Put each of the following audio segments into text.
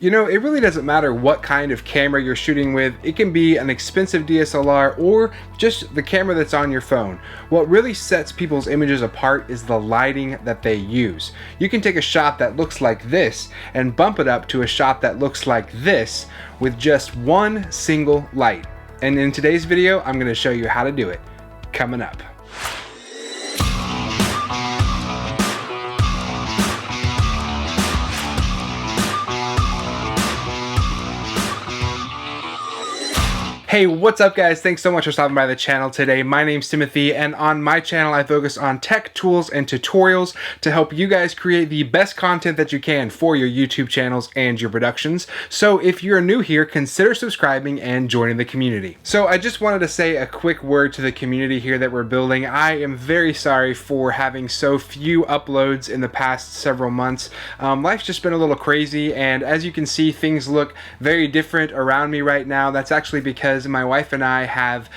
You know, it really doesn't matter what kind of camera you're shooting with. It can be an expensive DSLR or just the camera that's on your phone. What really sets people's images apart is the lighting that they use. You can take a shot that looks like this and bump it up to a shot that looks like this with just one single light. And in today's video, I'm going to show you how to do it. Coming up. Hey, what's up guys? Thanks so much for stopping by the channel today. My name's Timothy, and on my channel I focus on tech, tools, and tutorials to help you guys create the best content that you can for your YouTube channels and your productions. So if you're new here, consider subscribing and joining the community. So I just wanted to say a quick word to the community here that we're building. I am very sorry for having so few uploads in the past several months. Life's just been a little crazy, and as you can see, things look very different around me right now. That's actually because my wife and I have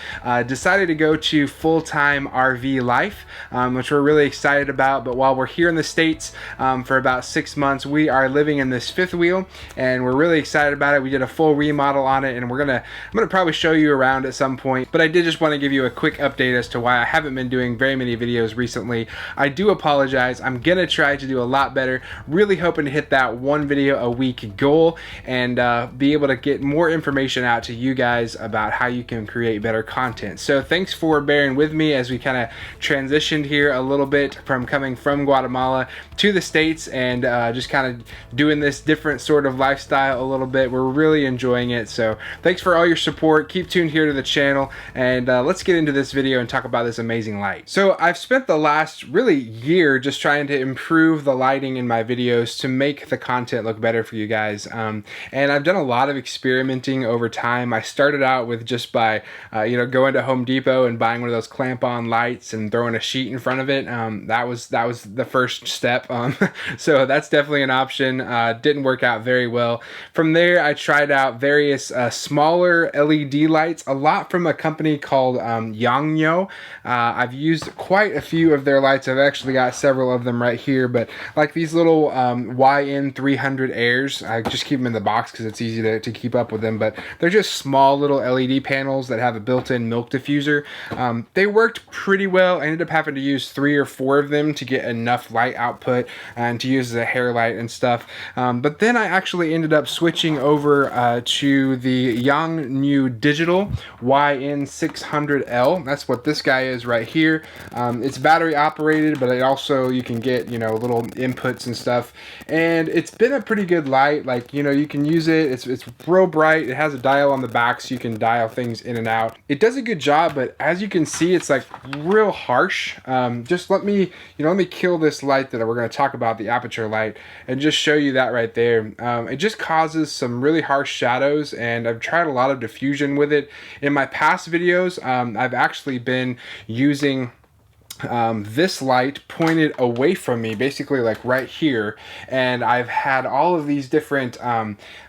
decided to go to full-time RV life, which we're really excited about. But while we're here in the States for about 6 months, we are living in this fifth wheel, and we're really excited about it. We did a full remodel on it, and I'm gonna probably show you around at some point. But I did just want to give you a quick update as to why I haven't been doing very many videos recently. I do apologize. I'm gonna try to do a lot better. Really hoping to hit that one video a week goal and be able to get more information out to you guys about how you can create better content. So thanks for bearing with me as we kind of transitioned here a little bit from coming from Guatemala to the States and just kind of doing this different sort of lifestyle a little bit. We're really enjoying it. So thanks for all your support. Keep tuned here to the channel, and let's get into this video and talk about this amazing light. So I've spent the last really year just trying to improve the lighting in my videos to make the content look better for you guys. And I've done a lot of experimenting over time. I started out with just by going to Home Depot and buying one of those clamp-on lights and throwing a sheet in front of it. That was the first step. So that's definitely an option. Didn't work out very well. From there, I tried out various smaller LED lights, a lot from a company called Yangyo. I've used quite a few of their lights. I've actually got several of them right here, but like these little YN300 Airs, I just keep them in the box because it's easy to keep up with them, but they're just small little LED panels that have a built-in milk diffuser. They worked pretty well. I ended up having to use 3 or 4 of them to get enough light output and to use as a hair light and stuff. But then I actually ended up switching over to the Yangyo Digital YN600L. That's what this guy is right here. It's battery operated, but it also, you can get, little inputs and stuff. And it's been a pretty good light. Like, you can use it. It's real bright. It has a dial on the back, so you can dial things in and out. It does a good job, but as you can see, it's like real harsh. Just let me kill this light that we're going to talk about, the Aputure light, and just show you that right there. It just causes some really harsh shadows, and I've tried a lot of diffusion with it. In my past videos, I've actually been using this light pointed away from me, basically like right here, and I've had all of these different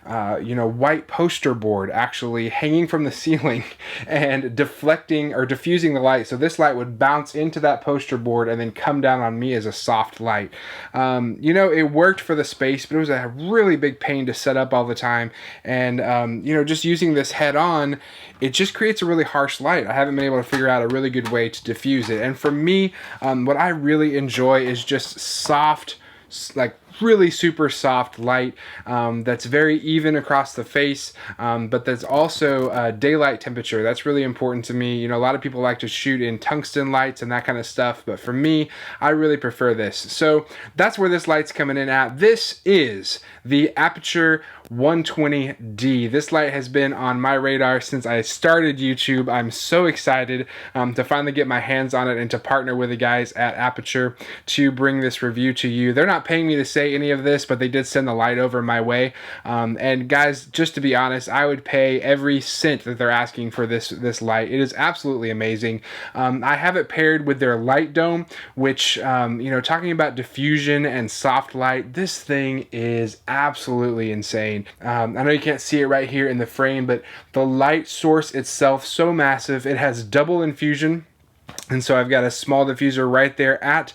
white poster board actually hanging from the ceiling and deflecting or diffusing the light, so this light would bounce into that poster board and then come down on me as a soft light. It worked for the space, but it was a really big pain to set up all the time, and just using this head on, it just creates a really harsh light. I haven't been able to figure out a really good way to diffuse it. And for me, what I really enjoy is just soft, like really super soft light that's very even across the face, but that's also daylight temperature. That's really important to me. A lot of people like to shoot in tungsten lights and that kind of stuff, but for me, I really prefer this. So that's where this light's coming in at. This is the Aputure 120D. This light has been on my radar since I started YouTube. I'm so excited to finally get my hands on it and to partner with the guys at Aputure to bring this review to you. They're not paying me to say any of this, but they did send the light over my way. And guys, just to be honest, I would pay every cent that they're asking for this light. It is absolutely amazing. I have it paired with their Light Dome, which, talking about diffusion and soft light, this thing is absolutely insane. I know you can't see it right here in the frame, but the light source itself, so massive. It has double infusion. And so I've got a small diffuser right there at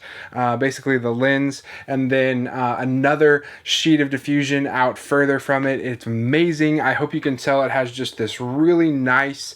basically the lens, and then another sheet of diffusion out further from it. It's amazing. I hope you can tell it has just this really nice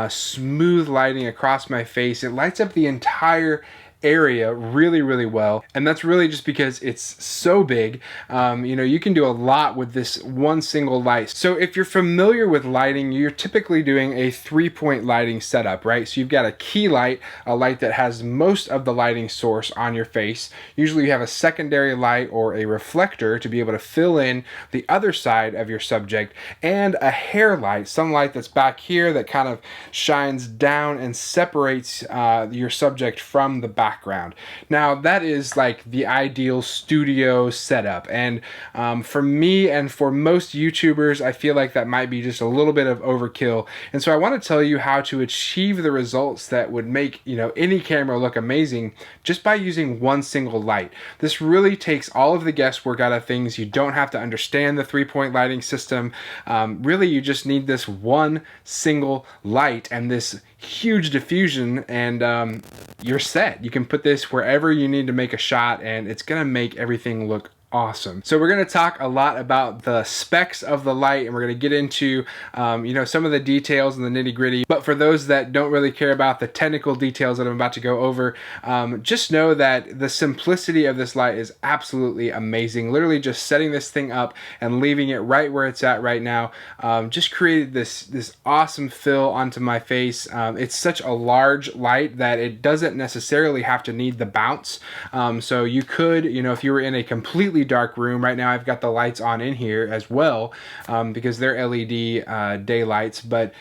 smooth lighting across my face. It lights up the entire area really well, and that's really just because it's so big. You know, you can do a lot with this one single light. So if you're familiar with lighting, you're typically doing a 3-point lighting setup, right? So you've got a key light, a light that has most of the lighting source on your face. Usually you have a secondary light or a reflector to be able to fill in the other side of your subject, and a hair light, some light that's back here that kind of shines down and separates your subject from the background. Now that is like the ideal studio setup, and for me and for most YouTubers, I feel like that might be just a little bit of overkill. And so I want to tell you how to achieve the results that would make, you know, any camera look amazing just by using one single light. This really takes all of the guesswork out of things. You don't have to understand the 3-point lighting system. Really, you just need this one single light and this huge diffusion, and you're set. You can put this wherever you need to make a shot, and it's gonna make everything look awesome. So we're going to talk a lot about the specs of the light, and we're going to get into you know, some of the details and the nitty-gritty. But for those that don't really care about the technical details that I'm about to go over, just know that the simplicity of this light is absolutely amazing. Literally just setting this thing up and leaving it right where it's at right now just created this awesome fill onto my face. It's such a large light that it doesn't necessarily have to need the bounce. So you could, you know, if you were in a completely dark room right now, I've got the lights on in here as well because they're LED daylights. But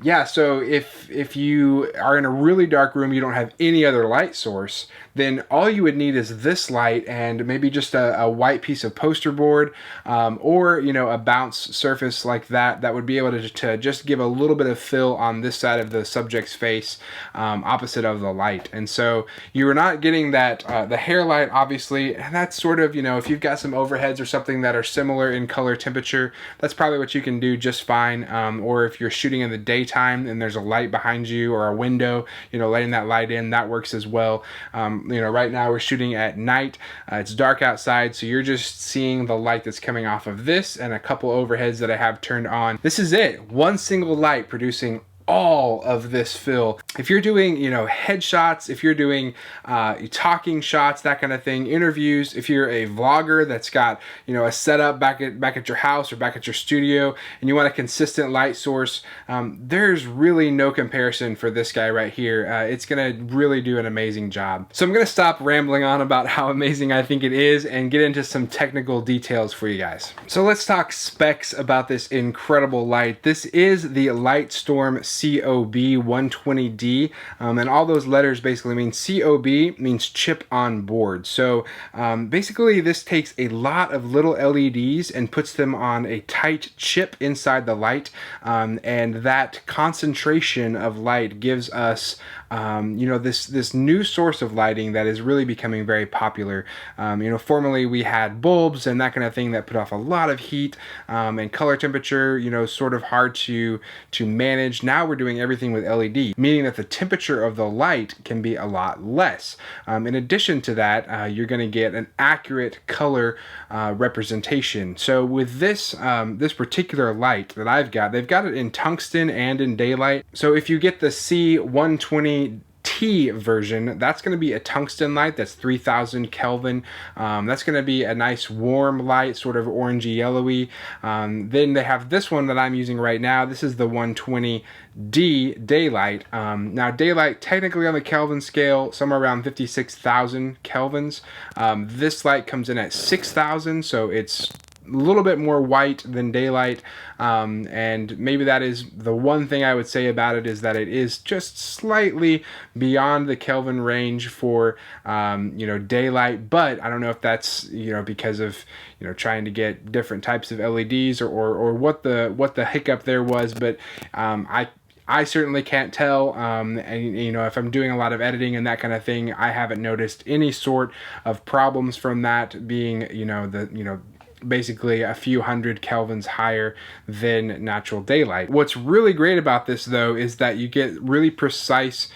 yeah, so if you are in a really dark room, you don't have any other light source, then all you would need is this light and maybe just a white piece of poster board or, you know, a bounce surface like that would be able to just give a little bit of fill on this side of the subject's face opposite of the light. And so you are not getting that the hair light, obviously, and that's sort of, you know, if you've got some overheads or something that are similar in color temperature, that's probably what you can do just fine. Or if you're shooting in the daytime and there's a light behind you or a window, you know, letting that light in, that works as well. You know, right now we're shooting at night. It's dark outside, so you're just seeing the light that's coming off of this and a couple overheads that I have turned on. This is it. One single light producing all of this fill. If you're doing, you know, headshots, if you're doing talking shots, that kind of thing, interviews, if you're a vlogger that's got, you know, a setup back at your house or back at your studio and you want a consistent light source, there's really no comparison for this guy right here. It's gonna really do an amazing job. So I'm gonna stop rambling on about how amazing I think it is and get into some technical details for you guys. So let's talk specs about this incredible light. This is the Lightstorm COB 120D, and all those letters basically mean COB means chip on board. So basically this takes a lot of little LEDs and puts them on a tight chip inside the light, and that concentration of light gives us you know, this new source of lighting that is really becoming very popular. You know, formerly we had bulbs and that kind of thing that put off a lot of heat and color temperature, you know, sort of hard to manage. Now we're doing everything with LED, meaning that the temperature of the light can be a lot less. In addition to that, you're going to get an accurate color representation. So with this this particular light that I've got, they've got it in tungsten and in daylight. So if you get the C120T version, that's going to be a tungsten light that's 3000 Kelvin. That's going to be a nice warm light, sort of orangey yellowy. Then they have this one that I'm using right now. This is the 120D daylight. Now daylight technically on the Kelvin scale somewhere around 56,000 Kelvins. This light comes in at 6,000, so it's a little bit more white than daylight, and maybe that is the one thing I would say about it, is that it is just slightly beyond the Kelvin range for you know, daylight. But I don't know if that's, you know, because of, you know, trying to get different types of LEDs or what the hiccup there was, but I certainly can't tell, and you know, if I'm doing a lot of editing and that kind of thing, I haven't noticed any sort of problems from that being, you know, basically a few hundred kelvins higher than natural daylight. What's really great about this though is that you get really precise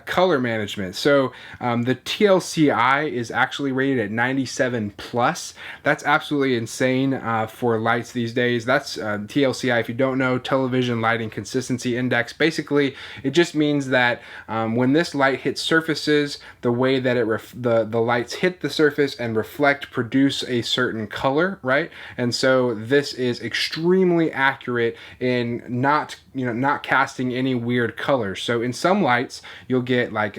color management. So the TLCI is actually rated at 97 plus. That's absolutely insane for lights these days. That's TLCI, if you don't know, television lighting consistency index. Basically it just means that when this light hits surfaces, the way that the lights hit the surface and reflect produce a certain color, right? And so this is extremely accurate in not casting any weird colors. So in some lights you'll get like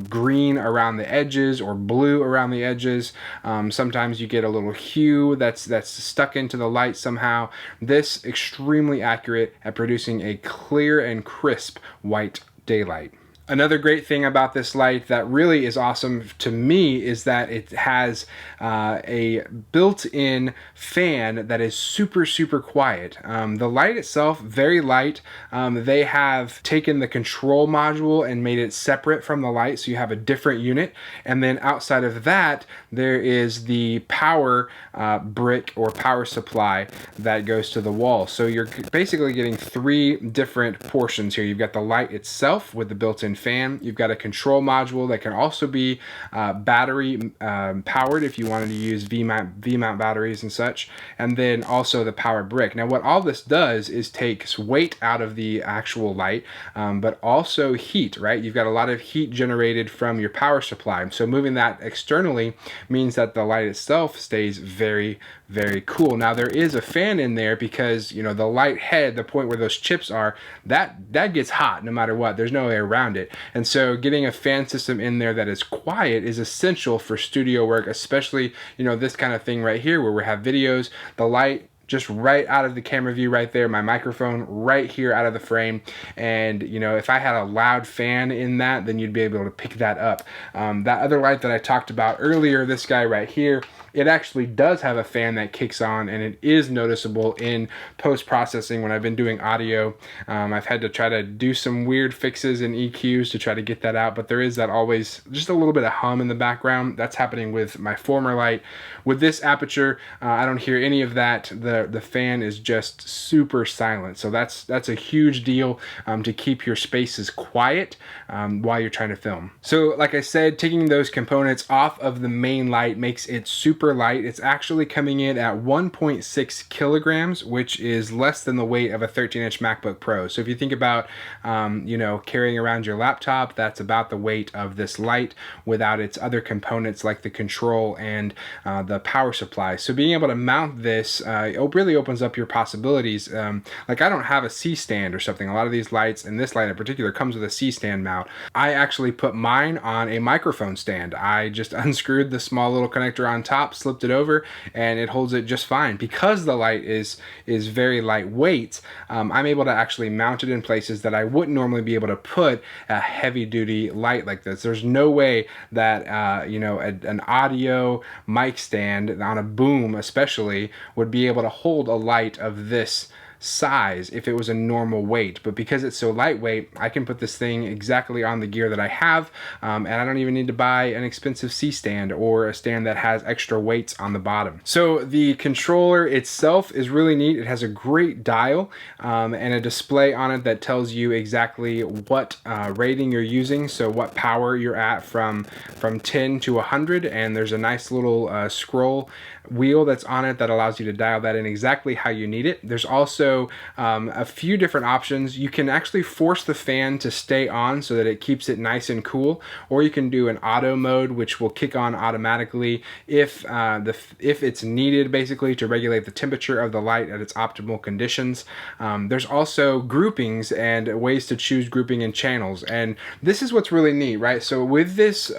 green around the edges or blue around the edges. Sometimes you get a little hue that's stuck into the light somehow. This extremely accurate at producing a clear and crisp white daylight. Another great thing about this light that really is awesome to me is that it has a built-in fan that is super quiet. The light itself, very light. They have taken the control module and made it separate from the light, so you have a different unit. And then outside of that, there is the power brick or power supply that goes to the wall. So you're basically getting three different portions here. You've got the light itself with the built-in fan. You've got a control module that can also be battery powered if you wanted to use V-mount batteries and such, and then also the power brick. Now what all this does is takes weight out of the actual light, but also heat, right? You've got a lot of heat generated from your power supply. So moving that externally means that the light itself stays very cool. Now there is a fan in there because the light head, the point where those chips are, that gets hot no matter what. There's no way around it. And so getting a fan system in there that is quiet is essential for studio work, especially this kind of thing right here where we have videos. The light just right out of the camera view right there, my microphone right here out of the frame, and if I had a loud fan in that, then you'd be able to pick that up. That other light that I talked about earlier, this guy right here, it actually does have a fan that kicks on, and it is noticeable in post-processing when I've been doing audio. I've had to try to do some weird fixes in EQs to try to get that out, but there is that always just a little bit of hum in the background. That's happening with my former light. With this Aputure, I don't hear any of that. The fan is just super silent, so that's a huge deal to keep your spaces quiet while you're trying to film. So like I said, taking those components off of the main light makes it super light. It's actually coming in at 1.6 kilograms, which is less than the weight of a 13-inch MacBook Pro. So if you think about carrying around your laptop, that's about the weight of this light without its other components like the control and the power supply. So being able to mount this it really opens up your possibilities. Like I don't have a C-stand or something. A lot of these lights, and this light in particular, comes with a C-stand mount. I actually put mine on a microphone stand. I just unscrewed the small little connector on top, slipped it over, and it holds it just fine. Because the light is very lightweight, I'm able to actually mount it in places that I wouldn't normally be able to put a heavy-duty light like this. There's no way that an audio mic stand on a boom especially would be able to hold a light of this size if it was a normal weight, but because it's so lightweight, I can put this thing exactly on the gear that I have, and I don't even need to buy an expensive C-stand or a stand that has extra weights on the bottom. So the controller itself is really neat. It has a great dial and a display on it that tells you exactly what rating you're using, so what power you're at from 10 to 100, and there's a nice little scroll wheel that's on it that allows you to dial that in exactly how you need it. There's also a few different options. You can actually force the fan to stay on so that it keeps it nice and cool, or you can do an auto mode which will kick on automatically if it's needed, basically to regulate the temperature of the light at its optimal conditions. There's also groupings and ways to choose grouping in channels, and this is what's really neat, right? So with this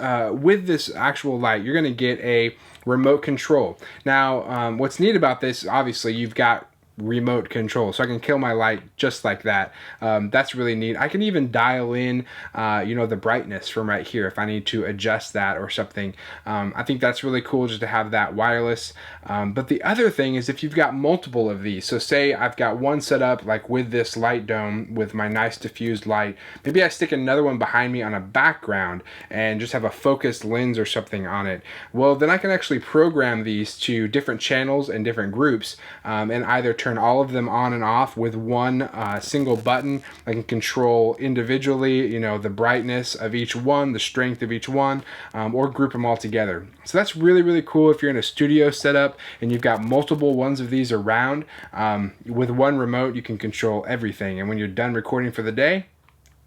actual light, you're going to get a remote control. Now, what's neat about this, obviously, you've got remote control, so I can kill my light just like that. That's really neat. I can even dial in you know, the brightness from right here if I need to adjust that or something. I think that's really cool just to have that wireless. But the other thing is if you've got multiple of these, so say I've got one set up like with this light dome with my nice diffused light, maybe I stick another one behind me on a background and just have a focused lens or something on it. Well, then I can actually program these to different channels and different groups, and either turn all of them on and off with one single button. I can control individually, you know, the brightness of each one, the strength of each one, or group them all together. So that's really, really cool if you're in a studio setup and you've got multiple ones of these around. With one remote, you can control everything. And when you're done recording for the day,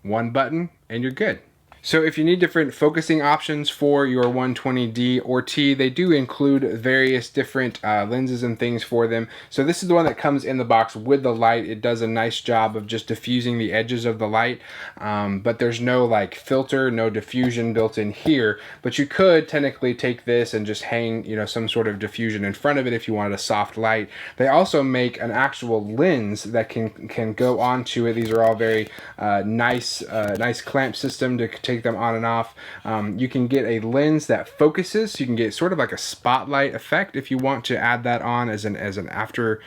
one button and you're good. So if you need different focusing options for your 120D or T, they do include various different lenses and things for them. So this is the one that comes in the box with the light. It does a nice job of just diffusing the edges of the light, but there's no like filter, no diffusion built in here. But you could technically take this and just hang, you know, some sort of diffusion in front of it if you wanted a soft light. They also make an actual lens that can go onto it. These are all very nice clamp system to take them on and off. You can get a lens that focuses, so you can get sort of like a spotlight effect if you want to add that on as an after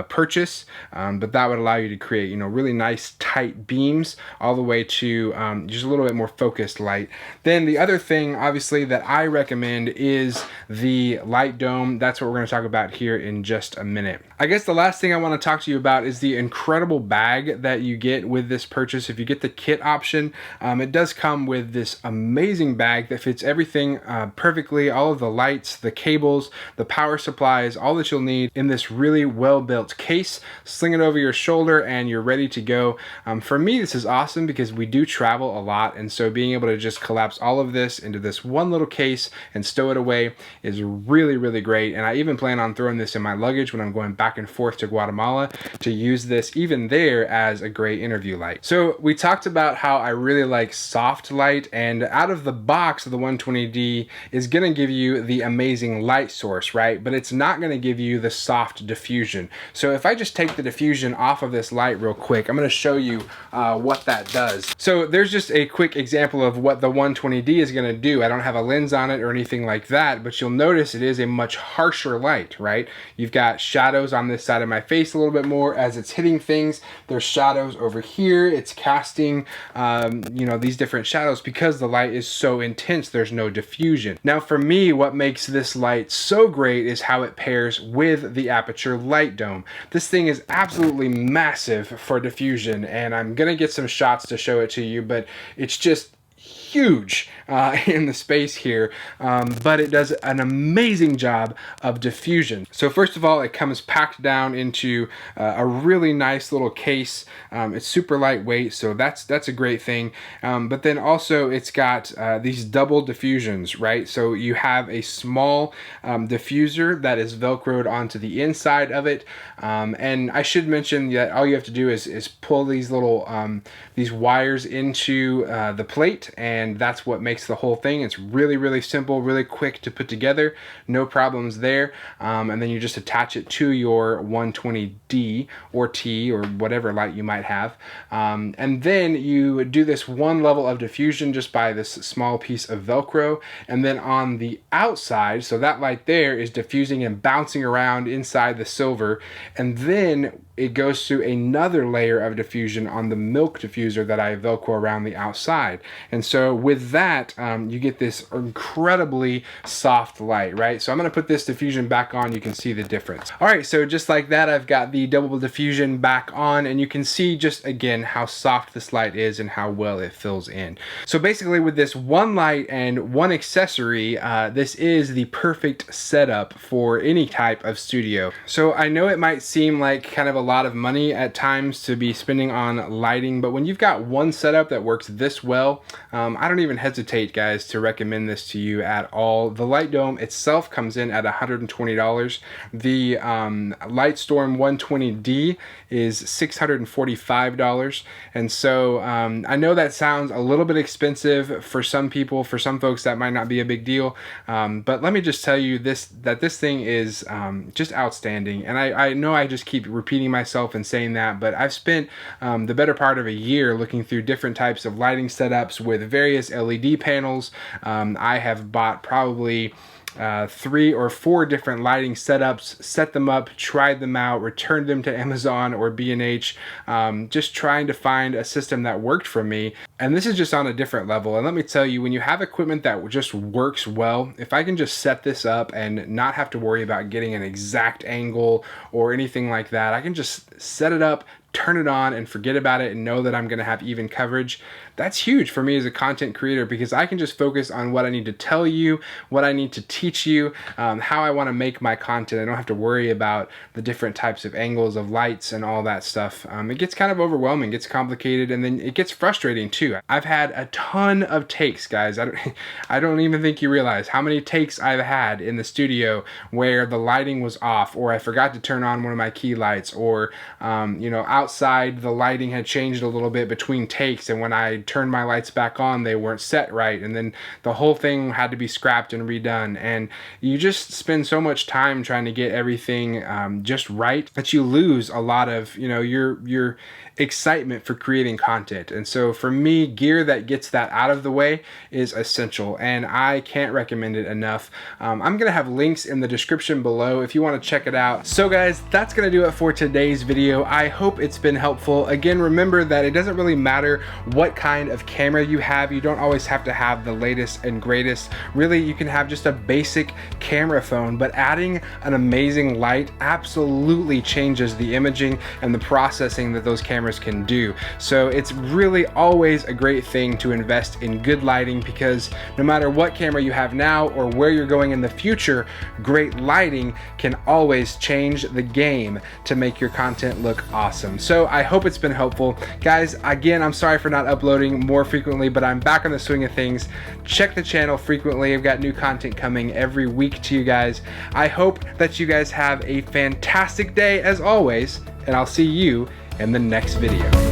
purchase, but that would allow you to create, you know, really nice tight beams all the way to just a little bit more focused light. Then the other thing obviously that I recommend is the light dome. That's what we're going to talk about here in just a minute. I guess the last thing I want to talk to you about is the incredible bag that you get with this purchase. If you get the kit option, it does come with this amazing bag that fits everything perfectly, all of the lights, the cables, the power supplies, all that you'll need in this really well-built case. Sling it over your shoulder and you're ready to go. For me, this is awesome because we do travel a lot, and so being able to just collapse all of this into this one little case and stow it away is really, really great. And I even plan on throwing this in my luggage when I'm going back and forth to Guatemala to use this even there as a great interview light. So we talked about how I really like soft light, and out of the box, the 120D is going to give you the amazing light source, right? But it's not going to give you the soft diffusion. So if I just take the diffusion off of this light real quick, I'm going to show you what that does. So there's just a quick example of what the 120D is going to do. I don't have a lens on it or anything like that, but you'll notice it is a much harsher light, right? You've got shadows on this side of my face a little bit more as it's hitting things. There's shadows over here. It's casting, you know, these different shadows because the light is so intense. There's no diffusion. Now for me, what makes this light so great is how it pairs with the Aputure Light Dome. This thing is absolutely massive for diffusion, and I'm gonna get some shots to show it to you, but it's just huge in the space here, but it does an amazing job of diffusion. So first of all, it comes packed down into a really nice little case. It's super lightweight, so that's a great thing. But then also it's got these double diffusions, right? So you have a small diffuser that is velcroed onto the inside of it, and I should mention that all you have to do is pull these little these wires into the plate, and that's what makes the whole thing. It's really, really simple, really quick to put together, no problems there. And then you just attach it to your 120D or T or whatever light you might have. And then you do this one level of diffusion just by this small piece of Velcro. And then on the outside, so that light there is diffusing and bouncing around inside the silver. And then it goes through another layer of diffusion on the milk diffuser that I Velcro around the outside. And so with that, you get this incredibly soft light, right? So I'm going to put this diffusion back on. You can see the difference. All right, so just like that, I've got the double diffusion back on, and you can see just again how soft this light is and how well it fills in. So basically with this one light and one accessory, this is the perfect setup for any type of studio. So I know it might seem like kind of a lot of money at times to be spending on lighting, but when you've got one setup that works this well, I don't even hesitate, guys, to recommend this to you at all. The Light Dome itself comes in at $120. The Lightstorm 120D is $645. And so I know that sounds a little bit expensive for some people. For some folks, that might not be a big deal. But let me just tell you that this thing is just outstanding. And I know I just keep repeating myself and saying that, but I've spent the better part of a year looking through different types of lighting setups with various LED panels. I have bought probably 3 or 4 different lighting setups, set them up, tried them out, returned them to Amazon or B&H, just trying to find a system that worked for me. And this is just on a different level. And let me tell you, when you have equipment that just works well, if I can just set this up and not have to worry about getting an exact angle or anything like that, I can just set it up, turn it on, and forget about it and know that I'm gonna have even coverage. That's huge for me as a content creator, because I can just focus on what I need to tell you, what I need to teach you, how I want to make my content. I don't have to worry about the different types of angles of lights and all that stuff. It gets kind of overwhelming, gets complicated, and then it gets frustrating too. I've had a ton of takes, guys. I don't even think you realize how many takes I've had in the studio where the lighting was off, or I forgot to turn on one of my key lights, or you know, outside the lighting had changed a little bit between takes, and when I turned my lights back on, they weren't set right, and then the whole thing had to be scrapped and redone. And you just spend so much time trying to get everything just right that you lose a lot of, you know, your excitement for creating content. And so for me, gear that gets that out of the way is essential, and I can't recommend it enough. I'm gonna have links in the description below if you want to check it out. So guys, that's gonna do it for today's video. I hope it's been helpful. Again, remember that it doesn't really matter what kind of camera you have. You don't always have to have the latest and greatest. Really, you can have just a basic camera phone, but adding an amazing light absolutely changes the imaging and the processing that those cameras can do. So it's really always a great thing to invest in good lighting, because no matter what camera you have now or where you're going in the future, great lighting can always change the game to make your content look awesome. So I hope it's been helpful. Guys, again, I'm sorry for not uploading more frequently, but I'm back on the swing of things. Check the channel frequently. I've got new content coming every week to you guys. I hope that you guys have a fantastic day as always, and I'll see you in the next video.